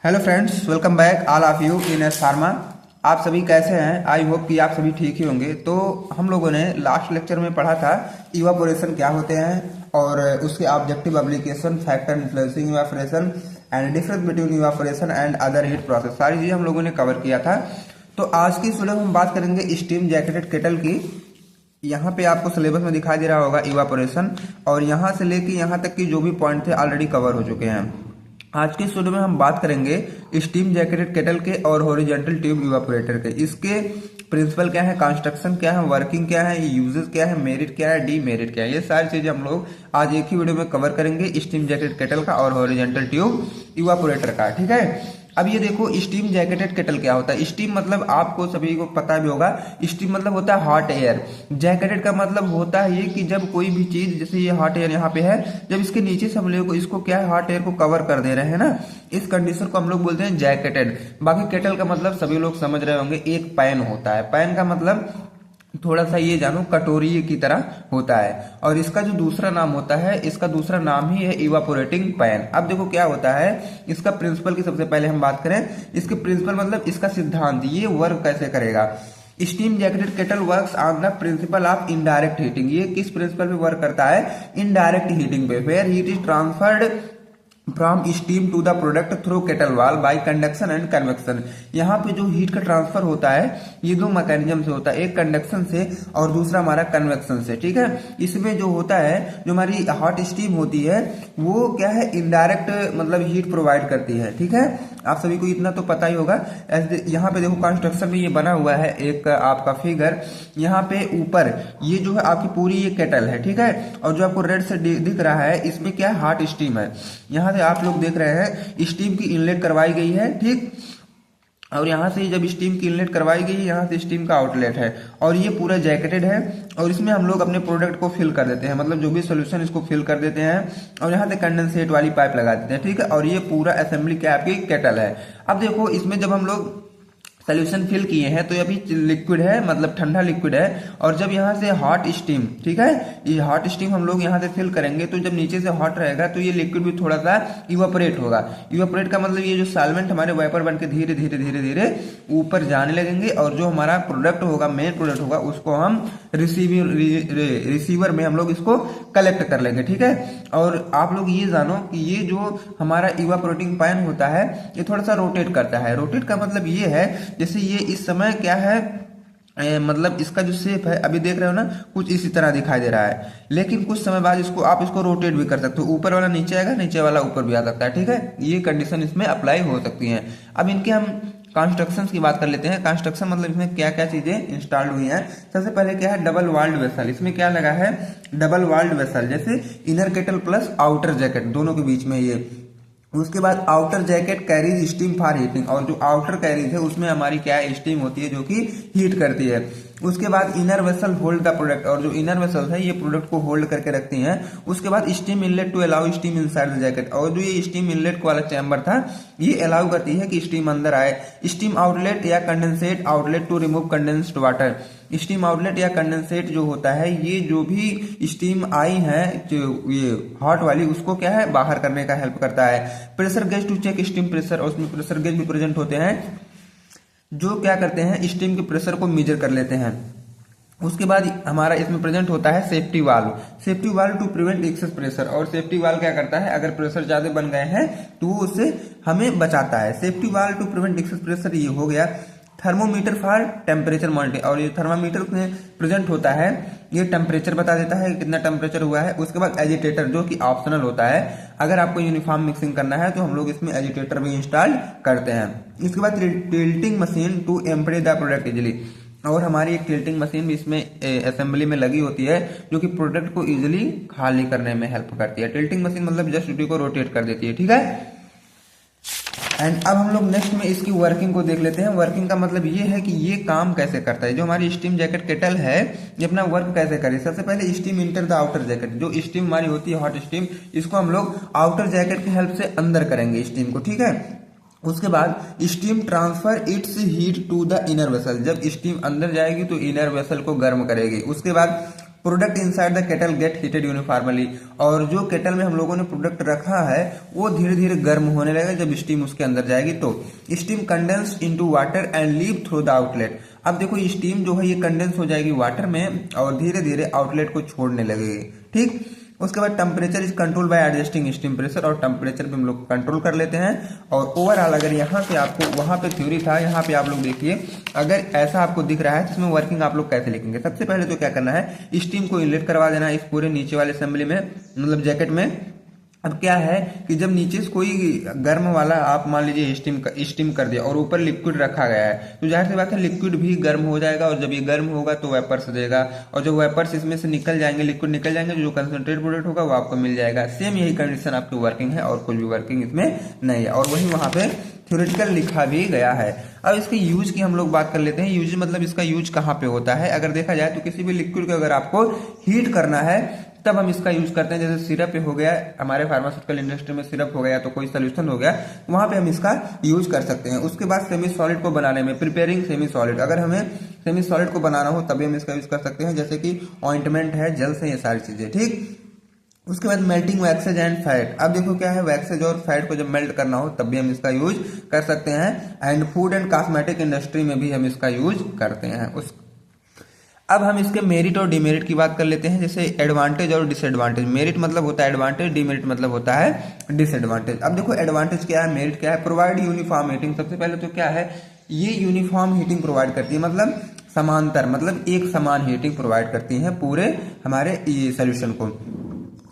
Hello friends, welcome back all of you in S pharma. आप सभी कैसे हैं? आई होप कि आप सभी ठीक ही होंगे। तो हम लोगों ने लास्ट लेक्चर में पढ़ा था इवापोरेशन क्या होते हैं और उसके objective application, factor influencing evaporation and difference between evaporation and other heat process, सारी चीज़ें हम लोगों ने कवर किया था। तो आज की इस वीडियो में हम बात करेंगे स्टीम जैकेटेड केटल की। यहाँ पे आपको सिलेबस में दिखाई दे रहा होगा इवापोरेशन, और यहाँ से लेके यहाँ तक की जो भी पॉइंट थे ऑलरेडी कवर हो चुके हैं। आज के इस वीडियो में हम बात करेंगे स्टीम जैकेटेड केटल के और हॉरिजॉन्टल ट्यूब इवापोरेटर के। इसके प्रिंसिपल क्या है, कंस्ट्रक्शन क्या है, वर्किंग क्या है, यूजेस क्या है, मेरिट क्या है, डीमेरिट क्या है, ये सारी चीजें हम लोग आज एक ही वीडियो में कवर करेंगे, स्टीम जैकेटेड केटल का और हॉरिजॉन्टल ट्यूब इवापोरेटर का। ठीक है, अब ये देखो स्टीम जैकेटेड केटल क्या होता है। स्टीम मतलब आपको सभी को पता भी होगा, स्टीम मतलब होता है हॉट एयर। जैकेटेड का मतलब होता है ये कि जब कोई भी चीज, जैसे ये हॉट एयर यहाँ पे है, जब इसके नीचे से हम लोग इसको क्या है, हॉट एयर को कवर कर दे रहे हैं ना, इस कंडीशन को हम लोग बोलते हैं जैकेटेड। बाकी केटल का मतलब सभी लोग समझ रहे होंगे, एक पैन होता है। पैन का मतलब थोड़ा सा ये जानो, कटोरी की तरह होता है। और इसका जो दूसरा नाम होता है, इसका दूसरा नाम ही है इवापोरेटिंग पैन। अब देखो क्या होता है, इसका प्रिंसिपल की सबसे पहले हम बात करें। इसके प्रिंसिपल मतलब इसका सिद्धांत, ये वर्क कैसे करेगा। Steam jacketed kettle works on the principle of indirect heating. ये किस प्रिंसिपल पे वर्क करता है? इनडायरेक्ट हीटिंग पे, where heat is transferred from steam to the product through kettle wall by conduction and convection. यहाँ पे जो हीट का ट्रांसफर होता है ये दो मैकेनिज्म से होता है, एक कंडक्शन से और दूसरा हमारा कन्वेक्शन से। ठीक है, इसमें जो होता है, जो हमारी हॉट स्टीम होती है वो क्या है, इनडायरेक्ट मतलब हीट प्रोवाइड करती है। ठीक है, आप सभी को इतना तो पता ही होगा। यहाँ पे देखो कंस्ट्रक्शन में ये बना हुआ है एक आपका फिगर। यहाँ पे ऊपर ये जो है आपकी पूरी ये केटल है। ठीक है, और जो आपको रेड से दिख रहा है इसमें क्या है, हॉट स्टीम है। यहाँ से आप लोग देख रहे हैं स्टीम की इनलेट करवाई गई है। ठीक, और यहाँ से जब स्टीम की इनलेट करवाई गई है, यहाँ से स्टीम का आउटलेट है, और ये पूरा जैकेटेड है। और इसमें हम लोग अपने प्रोडक्ट को फिल कर देते हैं, मतलब जो भी सोल्यूशन इसको फिल कर देते हैं, और यहाँ से कंडेंसेट वाली पाइप लगा देते हैं। ठीक है, और ये पूरा असेंबली क्या आपकी केटल है। अब देखो इसमें जब हम लोग सोल्यूशन फिल किए हैं तो ये अभी लिक्विड है, मतलब ठंडा लिक्विड है। और जब यहाँ से हॉट स्टीम, ठीक है, ये हॉट स्टीम हम लोग यहाँ से फिल करेंगे तो जब नीचे से हॉट रहेगा तो ये लिक्विड भी थोड़ा सा इवापोरेट होगा। इवापोरेट का मतलब ये जो सॉल्वेंट हमारे वेपर बन के धीरे धीरे धीरे धीरे ऊपर जाने लगेंगे, और जो हमारा प्रोडक्ट होगा, मेन प्रोडक्ट होगा, उसको हम रिसीवर में हम लोग इसको कलेक्ट कर लेंगे। ठीक है, और आप लोग ये जानो कि ये जो हमारा इवापोरेटिंग पैन होता है ये थोड़ा सा रोटेट करता है। रोटेट का मतलब ये है, जैसे ये इस समय क्या है, मतलब इसका जो शेप है अभी देख रहे हो ना, कुछ इसी तरह दिखाई दे रहा है, लेकिन कुछ समय बाद इसको आप इसको रोटेट भी कर सकते हो। ऊपर वाला नीचे आएगा, नीचे वाला ऊपर भी आ सकता है। ठीक है, ये कंडीशन इसमें अप्लाई हो सकती है। अब इनके हम कंस्ट्रक्शन की बात कर लेते हैं। कंस्ट्रक्शन मतलब इसमें क्या क्या चीजें इंस्टॉल्ड हुई हैं। सबसे पहले क्या है, डबल वाल्ड वेसल। इसमें क्या लगा है, डबल वाल्ड वेसल, जैसे inner kettle plus outer jacket दोनों के बीच में ये। उसके बाद outer jacket carries steam for heating, और जो आउटर कैरीज है उसमें हमारी क्या है, स्टीम होती है जो कि हीट करती है। उसके बाद inner vessel hold the product, और जो इनर वेसल है ये प्रोडक्ट को होल्ड करके रखती हैं। उसके बाद steam inlet to allow steam inside the jacket, और जो ये स्टीम इनलेट वाला चैम्बर था ये अलाउ करती है कि स्टीम अंदर आए। स्टीम आउटलेट या condensate outlet to remove condensed water. Steam outlet या कंडेंसेट जो होता है, ये जो भी स्टीम आई है जो ये हॉट वाली, उसको क्या है, बाहर करने का हेल्प करता है। Pressure gauge to check steam pressure, और उसमें प्रेशर गेज भी प्रेजेंट होते हैं जो क्या करते हैं, स्टीम के प्रेशर को मेजर कर लेते हैं। उसके बाद हमारा इसमें प्रेजेंट होता है safety valve. Safety valve to prevent excess pressure, और सेफ्टी वाल्व क्या करता है, अगर प्रेशर ज्यादा बन गए हैं तो वो उससे हमें बचाता है। Safety valve to prevent excess pressure ये हो गया। थर्मोमीटर फॉर टेम्परेचर मॉनिटरिंग, और ये थर्मामीटर में प्रेजेंट होता है, ये टेम्परेचर बता देता है कितना टेम्परेचर हुआ है। उसके बाद एजिटेटर जो कि ऑप्शनल होता है, अगर आपको यूनिफॉर्म मिक्सिंग करना है तो हम लोग इसमें एजिटेटर भी इंस्टॉल करते हैं। इसके बाद tilting machine to empty the product easily, और हमारी एक टिल्टिंग मशीन भी इसमें असेंबली में लगी होती है जो कि प्रोडक्ट को इजिली खाली करने में हेल्प करती है। टिल्टिंग मशीन मतलब जस्ट ड्यूटी को रोटेट कर देती है। ठीक है, एंड अब हम लोग नेक्स्ट में इसकी वर्किंग को देख लेते हैं। वर्किंग का मतलब ये है कि ये काम कैसे करता है, जो हमारी स्टीम जैकेट केटल है ये अपना वर्क कैसे करे। सबसे पहले steam enter the outer jacket, जो स्टीम हमारी होती है हॉट स्टीम, इसको हम लोग आउटर जैकेट की हेल्प से अंदर करेंगे स्टीम को। ठीक है, उसके बाद steam transfer its heat to the inner vessel, जब स्टीम अंदर जाएगी तो इनर वेसल को गर्म करेगी। उसके बाद product inside the kettle gate heated uniformly, और जो केटल में हम लोगों ने प्रोडक्ट रखा है वो धीरे धीरे गर्म होने लगेगा जब स्टीम उसके अंदर जाएगी तो। Steam condensed into water and leave through the outlet. अब देखो स्टीम जो है ये कंडेंस हो जाएगी वाटर में और धीरे धीरे आउटलेट को छोड़ने लगेगी, ठीक। उसके बाद temperature is control by adjusting steam pressure, और टेम्परेचर पे हम लोग कंट्रोल कर लेते हैं। और ओवरऑल अगर यहाँ से आपको, वहां पे थ्योरी था, यहाँ पे आप लोग देखिए, अगर ऐसा आपको दिख रहा है तो इसमें वर्किंग आप लोग कैसे लिखेंगे। सबसे पहले तो क्या करना है, स्टीम को इनलेट करवा देना इस पूरे नीचे वाले असेंबली में, मतलब जैकेट में। अब क्या है कि जब नीचे से कोई गर्म वाला आप मान लीजिए स्टीम कर दिया और ऊपर लिक्विड रखा गया है, तो जाहिर सी बात है लिक्विड भी गर्म हो जाएगा, और जब ये गर्म होगा तो वेपर्स देगा, और जब वेपर्स इसमें से निकल जाएंगे, लिक्विड निकल जाएंगे, जो कंसंट्रेट प्रोडक्ट होगा वो आपको मिल जाएगा। सेम यही कंडीशन आपकी वर्किंग है और कुछ भी वर्किंग इसमें नहीं है, और वही वहां पे थ्योरेटिकल लिखा भी गया है। अब इसके यूज की हम लोग बात कर लेते हैं। यूज मतलब इसका यूज कहाँ पे होता है। अगर देखा जाए तो किसी भी लिक्विड को अगर आपको हीट करना है तब हम इसका यूज करते हैं। जैसे सिरप हो गया, हमारे फार्मास्यूटिकल इंडस्ट्री में सिरप हो गया, तो कोई सोल्यूशन हो गया, वहां पे हम इसका यूज कर सकते हैं। उसके बाद सेमी सॉलिड को बनाने में, प्रिपेयरिंग सेमी सॉलिड, अगर हमें सेमी सॉलिड को बनाना हो तभी हम इसका यूज कर सकते हैं, जैसे कि ऑइंटमेंट है, जेल से, ये सारी चीजें, ठीक। उसके बाद मेल्टिंग वैक्सेज एंड फैट। अब देखो क्या है, वैक्सेज और फैट को जब मेल्ट करना हो तब भी हम इसका यूज कर सकते हैं। And food and cosmetic industry में भी हम इसका यूज करते हैं। अब हम इसके मेरिट और डिमेरिट की बात कर लेते हैं, जैसे एडवांटेज और डिसएडवांटेज। मेरिट मतलब होता है एडवांटेज, डिमेरिट मतलब होता है डिसएडवांटेज। अब देखो एडवांटेज क्या है, मेरिट क्या है। Provide uniform heating. सबसे पहले तो क्या है, ये यूनिफॉर्म हीटिंग प्रोवाइड करती है, मतलब समांतर, मतलब एक समान हीटिंग प्रोवाइड करती है पूरे हमारे ये सोल्यूशन को।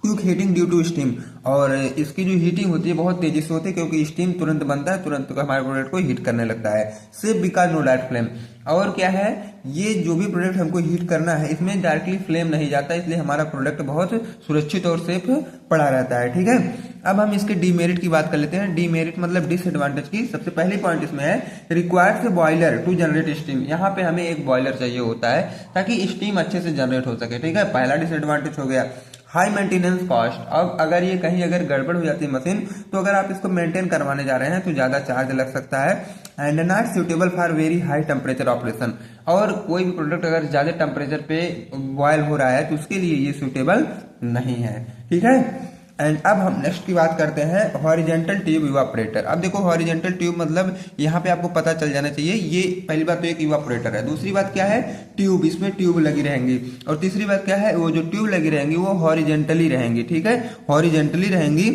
Quick heating due to steam, और इसकी जो हीटिंग होती है बहुत तेजी से होती है क्योंकि स्टीम तुरंत बनता है, तुरंत हमारे प्रोडक्ट को हीट करने लगता है। Safe because no direct flame, और क्या है, ये जो भी प्रोडक्ट हमको हीट करना है इसमें डायरेक्टली फ्लेम नहीं जाता, इसलिए हमारा प्रोडक्ट बहुत सुरक्षित और सेफ पड़ा रहता है, ठीक है। अब हम इसके डीमेरिट की बात कर लेते हैं। डीमेरिट मतलब डिसएडवांटेज की। सबसे पहली पॉइंट इसमें है रिक्वायर्ड से बॉयलर टू जनरेट स्टीम। यहाँ पे हमें एक बॉयलर चाहिए होता है ताकि स्टीम अच्छे से जनरेट हो सके, ठीक है, पहला डिसएडवांटेज हो गया। हाई मेंटेनेंस कॉस्ट, अब अगर ये कहीं अगर गड़बड़ हो जाती है मशीन, तो अगर आप इसको मेंटेन करवाने जा रहे हैं तो ज्यादा चार्ज लग सकता है। And not suitable for very high temperature operation, और कोई भी प्रोडक्ट अगर ज्यादा टेम्परेचर पे बॉयल हो रहा है तो उसके लिए ये सुटेबल नहीं है, ठीक है। एंड अब हम नेक्स्ट की बात करते हैं हॉरिजेंटल ट्यूब इवापोरेटर। अब देखो हॉरिजेंटल ट्यूब मतलब यहाँ पे आपको पता चल जाना चाहिए, ये पहली बात तो एक इवापोरेटर है, दूसरी बात क्या है, ट्यूब, इसमें ट्यूब लगी रहेंगी, और तीसरी बात क्या है, वो जो ट्यूब लगी रहेंगी वो हॉरिजेंटली रहेंगी, ठीक है, हॉरिजेंटली रहेंगी,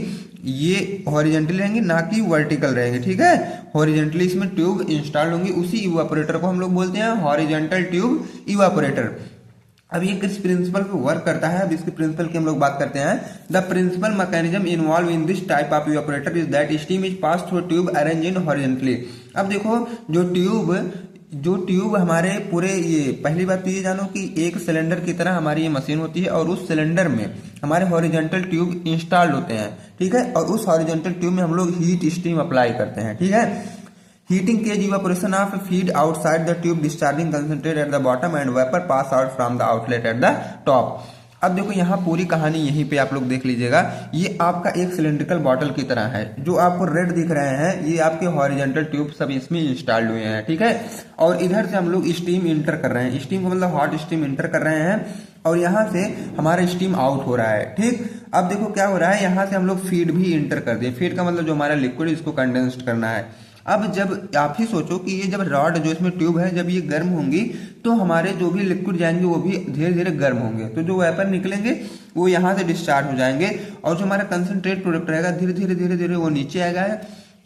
ये हॉरिजेंटली रहेंगी ना कि वर्टिकल रहेंगे, ठीक है। हॉरिजेंटली इसमें ट्यूब इंस्टॉल होंगी, उसी इवापोरेटर को हम लोग बोलते हैं हॉरिजेंटल ट्यूब इवापोरेटर। अब ये किस प्रिंसिपल पे वर्क करता है, अब इसके प्रिंसिपल की हम लोग बात करते हैं। The principle mechanism involve in this type of evaporator is that steam is pass through tube arrange in horizontally. अब देखो जो ट्यूब हमारे पूरे, ये पहली बात तो ये जानो कि एक सिलेंडर की तरह हमारी ये मशीन होती है, और उस सिलेंडर में हमारे हॉरिजेंटल ट्यूब इंस्टॉल्ड होते हैं, ठीक है, और उस हॉरिजेंटल ट्यूब में हम लोग हीट स्टीम अप्लाई करते हैं, ठीक है। Heating cage evaporation of feed outside the tube, discharging concentrate at the bottom and vapor pass out from the outlet at the top। अब देखो यहाँ पूरी कहानी यहीं पे आप लोग देख लीजिएगा। ये आपका एक सिलेंड्रिकल बॉटल की तरह है, जो आपको रेड दिख रहे हैं ये आपके हॉरिजेंटल ट्यूब सब इसमें इंस्टॉल्ड हुए हैं, ठीक है। और इधर से हम लोग स्टीम इंटर कर रहे हैं, स्टीम को मतलब हॉट स्टीम इंटर कर रहे हैं, और यहाँ से हमारा स्टीम आउट हो रहा है, ठीक। अब देखो क्या हो रहा है, यहाँ से हम लोग फीड भी इंटर कर दिए। फीड का मतलब जो हमारा लिक्विड इसको कंडेंस्ड करना है। अब जब आप ही सोचो कि ये जब रॉड जो इसमें ट्यूब है जब ये गर्म होंगी तो हमारे जो भी लिक्विड जाएंगे वो भी धीरे धीरे गर्म होंगे, तो जो वेपर निकलेंगे वो यहाँ से डिस्चार्ज हो जाएंगे, और जो हमारा कंसंट्रेट प्रोडक्ट रहेगा धीरे धीरे धीरे धीरे वो नीचे आएगा,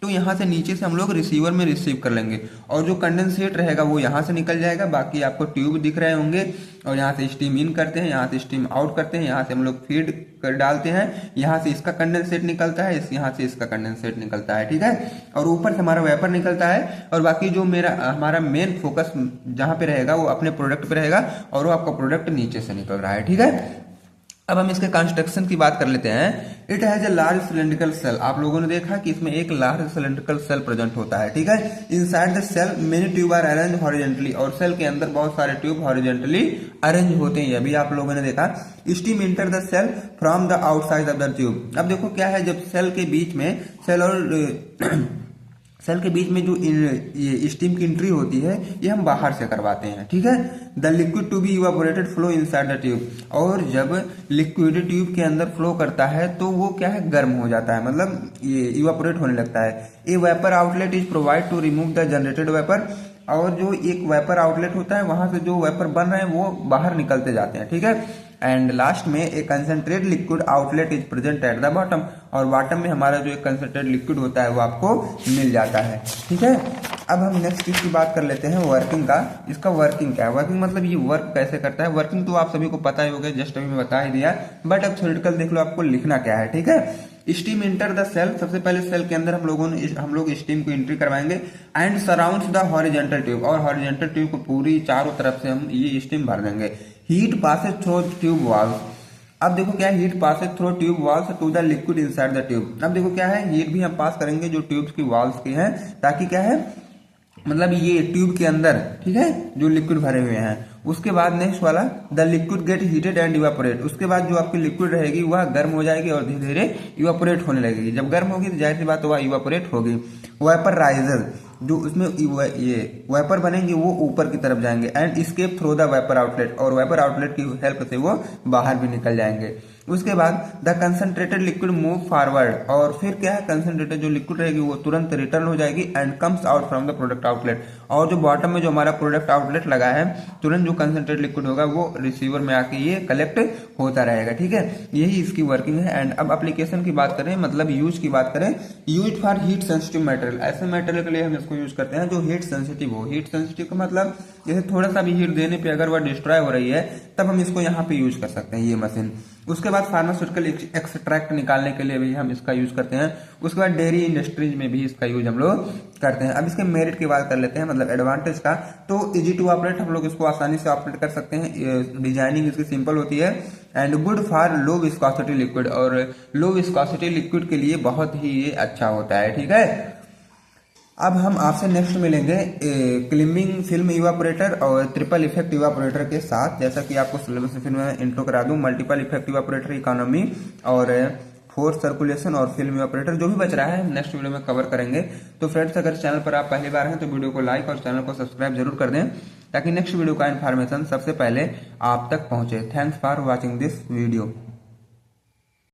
तो यहाँ से नीचे से हम लोग रिसीवर में रिसीव कर लेंगे, और जो कंडेंसेट रहेगा वो यहाँ से निकल जाएगा। बाकी आपको ट्यूब दिख रहे होंगे, और यहाँ से स्टीम इन करते हैं, यहाँ से स्टीम आउट करते हैं, यहाँ से हम लोग फीड कर डालते हैं, यहाँ से इसका कंडेंसेट निकलता है, यहाँ से इसका कंडेंसेट निकलता है, ठीक है, और ऊपर से हमारा वेपर निकलता है। और बाकी जो हमारा मेन फोकस जहाँ पे रहेगा वो अपने प्रोडक्ट पे रहेगा, और वो आपका प्रोडक्ट नीचे से निकल रहा है, ठीक है। अब हम इसके कंस्ट्रक्शन की बात कर लेते हैं। It has a large cylindrical shell, आप लोगों ने देखा कि इसमें एक लार्ज सिलेंड्रिकल सेल प्रेजेंट होता है, ठीक है। Inside the shell many tube are arrange horizontally, और सेल के अंदर बहुत सारे ट्यूब हॉरिजेंटली अरेंज होते हैं, अभी आप लोगों ने देखा। Steam enter the shell from the outside of the tube. अब देखो क्या है, जब सेल के बीच में सेल के बीच में जो ये स्टीम की एंट्री होती है ये हम बाहर से करवाते हैं, ठीक है। The liquid to be evaporated flow inside the tube, और जब लिक्विड ट्यूब के अंदर फ्लो करता है तो वो क्या है, गर्म हो जाता है, मतलब ये इवापोरेट होने लगता है। A vapour outlet is provide to remove the generated vapour, और जो एक वेपर आउटलेट होता है वहां से जो वेपर बन रहे हैं वो बाहर निकलते जाते हैं, ठीक है। एंड लास्ट में एक concentrate liquid outlet is present at the bottom, और बॉटम में हमारा जो एक कंसंट्रेट लिक्विड होता है वो आपको मिल जाता है, ठीक है। अब हम नेक्स्ट चीज की बात कर लेते हैं वर्किंग का। इसका वर्किंग क्या है, वर्किंग मतलब ये वर्क कैसे करता है। वर्किंग तो आप सभी को पता ही होगा, जस्ट अभी मैं बता ही दिया, बट अब थ्योरेटिकल देख लो आपको लिखना क्या है, ठीक है। स्टीम इंटर द सेल, सबसे पहले सेल के अंदर हम लोग स्टीम को एंट्री करवाएंगे and surrounds the horizontal tube, और हॉरिजॉन्टल ट्यूब को पूरी चारों तरफ से हम ये स्टीम भर देंगे। Heat passes through tube walls, अब देखो क्या है, heat passes through tube walls to the liquid inside the tube. अब देखो क्या है, हीट भी हम पास करेंगे जो ट्यूब्स की वॉल्स की है, ताकि क्या है, मतलब ये ट्यूब के अंदर, ठीक है, जो लिक्विड भरे हुए हैं। उसके बाद नेक्स्ट वाला, the liquid gate heated and evaporate, उसके बाद जो आपकी लिक्विड रहेगी वह गर्म हो जाएगी और धीरे धीरे इवापोरेट होने लगेगी। जब गर्म होगी तो जाहिर सी बात वह इवापोरेट होगी। वेपर राइजर, जो उसमें ये वेपर बनेंगे वो ऊपर की तरफ जाएंगे and escape through the vapour outlet, और वेपर आउटलेट की हेल्प से वो बाहर भी निकल जाएंगे। उसके बाद the concentrated liquid move forward, और फिर क्या है, कंसंट्रेटेड जो लिक्विड रहेगी वो तुरंत रिटर्न हो जाएगी and comes out from the product outlet, और जो बॉटम में जो हमारा प्रोडक्ट आउटलेट लगा है, तुरंत जो कंसंट्रेटेड लिक्विड होगा वो रिसीवर में आके ये कलेक्ट होता रहेगा, ठीक है। यही इसकी वर्किंग है। एंड अब एप्लीकेशन की बात करें, मतलब यूज की बात करें, use for heat sensitive material, ऐसे मटेरियल के लिए हम इसको यूज करते हैं जो हीट सेंसिटिव हो। हीट सेंसिटिव का मतलब जैसे थोड़ा सा भी हीट देने पे अगर वह डिस्ट्रॉय हो रही है तब हम इसको यहाँ पे यूज कर सकते हैं, ये मशीन। उसके बाद फार्मास्यूटिकल एक्सट्रैक्ट निकालने के लिए भी हम इसका यूज करते हैं। उसके बाद डेयरी इंडस्ट्रीज में भी इसका यूज हम लोग करते हैं। अब इसके मेरिट की बात कर लेते हैं, मतलब एडवांटेज का। तो इजी टू ऑपरेट, हम लोग इसको आसानी से ऑपरेट कर सकते हैं, डिजाइनिंग इसकी सिंपल होती है। And good for low viscosity liquid, और लो विस्कोसिटी लिक्विड के लिए बहुत ही ये अच्छा होता है, ठीक है। अब हम आपसे नेक्स्ट मिलेंगे क्लिमिंग फिल्म इवापोरेटर और ट्रिपल इफेक्ट इवापोरेटर के साथ। जैसा कि आपको सिलेबस से फिर मैं इंट्रो करा दूं, मल्टीपल इफेक्ट इवापोरेटर इकोनॉमी और फोर्स सर्कुलेशन और फिल्म इवापोरेटर, जो भी बच रहा है नेक्स्ट वीडियो में कवर करेंगे। तो फ्रेंड्स, अगर चैनल पर आप पहली बार हैं तो वीडियो को लाइक और चैनल को सब्सक्राइब जरूर कर दें, ताकि नेक्स्ट वीडियो का इन्फॉर्मेशन सबसे पहले आप तक पहुंचे। Thanks for watching this video.